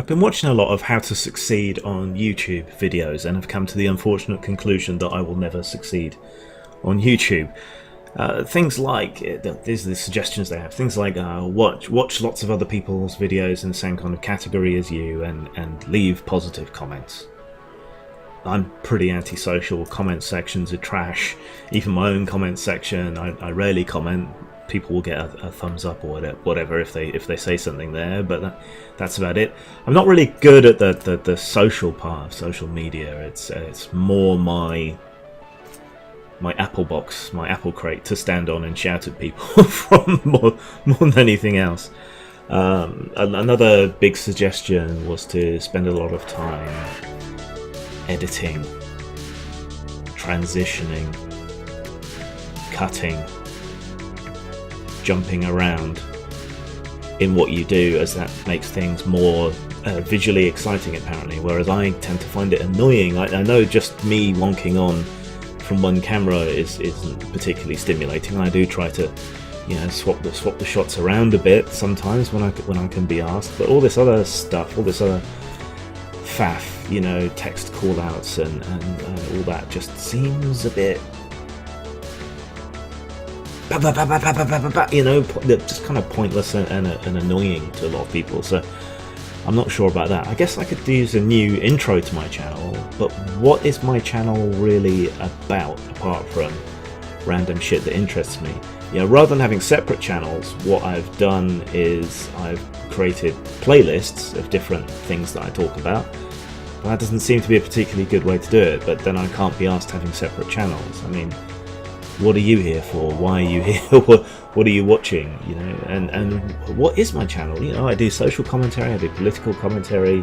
been watching a lot of how to succeed on YouTube videos and have come to the unfortunate conclusion that I will never succeed on YouTube. Things like, these are the suggestions they have, things like watch lots of other people's videos in the same kind of category as you and leave positive comments. I'm pretty antisocial. Comment sections are trash. Even my own comment section, I rarely comment. People will get a thumbs up or whatever if they say something there, but that's about it. I'm not really good at the social part of social media. It's more my apple box, my apple crate to stand on and shout at people from more than anything else. Another big suggestion was to spend a lot of time editing, transitioning, cutting, jumping around in what you do, as that makes things more visually exciting apparently, whereas I tend to find it annoying. I know just me wonking on from one camera isn't particularly stimulating. I do try to, swap the shots around a bit sometimes when I can be asked, but all this other stuff, all this other faff, text call-outs and all that just seems a bit just kind of pointless and annoying to a lot of people, so I'm not sure about that. I guess I could use a new intro to my channel, but what is my channel really about apart from random shit that interests me? Rather than having separate channels, what I've done is I've created playlists of different things that I talk about. But that doesn't seem to be a particularly good way to do it, but then I can't be asked having separate channels. I mean, what are you here for? Why are you here? What are you watching? And what is my channel? I do social commentary, I do political commentary,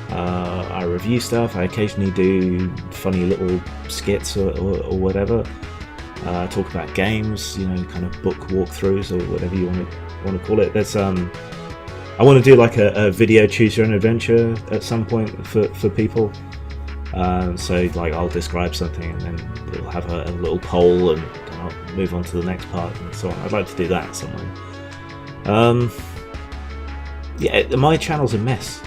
I review stuff, I occasionally do funny little skits or whatever. I talk about games, kind of book walkthroughs or whatever you want to call it. There's I want to do like a video choose your own adventure at some point for people. So like I'll describe something and then we'll have a little poll and I'll move on to the next part and so on. I'd like to do that somewhere. My channel's a mess.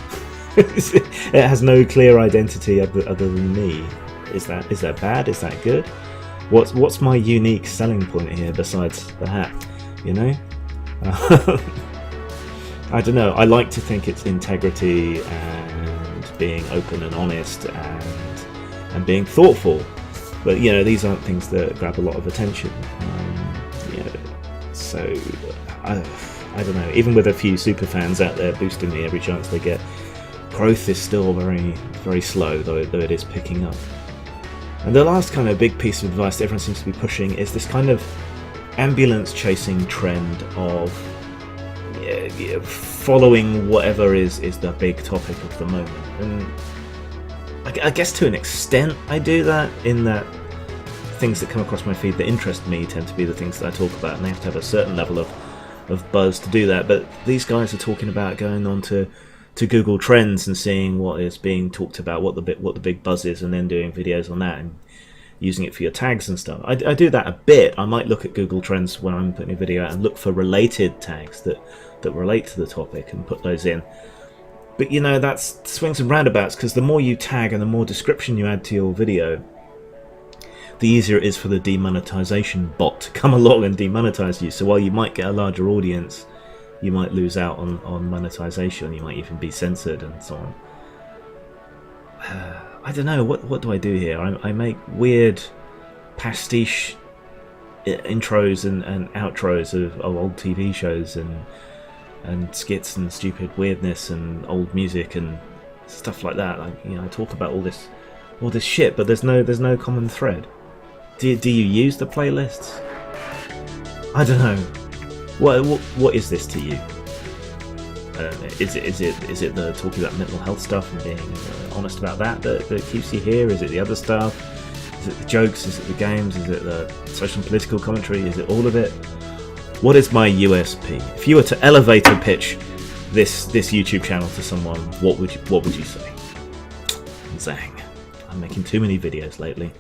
It has no clear identity other than me. Is that bad? Is that good? What's my unique selling point here besides the hat? I don't know. I like to think it's integrity and being open and honest and being thoughtful, but these aren't things that grab a lot of attention. So I don't know. Even with a few super fans out there boosting me every chance they get, growth is still very, very slow, though it is picking up. And the last kind of big piece of advice that everyone seems to be pushing is this kind of ambulance chasing trend of following whatever is the big topic of the moment. And I guess to an extent I do that, in that things that come across my feed that interest me tend to be the things that I talk about, and they have to have a certain level of buzz to do that. But these guys are talking about going on to Google Trends and seeing what is being talked about, what the big buzz is, and then doing videos on that and using it for your tags and stuff. I do that a bit. I might look at Google Trends when I'm putting a video out and look for related tags that relate to the topic and put those in. But that's swings and roundabouts, because the more you tag and the more description you add to your video, the easier it is for the demonetization bot to come along and demonetize you. So while you might get a larger audience, you might lose out on monetization. You might even be censored and so on. I don't know, what do I do here? I make weird pastiche intros and outros of old TV shows and skits and stupid weirdness and old music and stuff like that. I talk about all this shit, but there's no common thread. Do you use the playlists? I don't know. What is this to you? Is it the talking about mental health stuff and being honest about that keeps you here? Is it the other stuff? Is it the jokes? Is it the games? Is it the social and political commentary? Is it all of it? What is my USP? If you were to elevator pitch this YouTube channel to someone, what would you say? Zang. I'm making too many videos lately.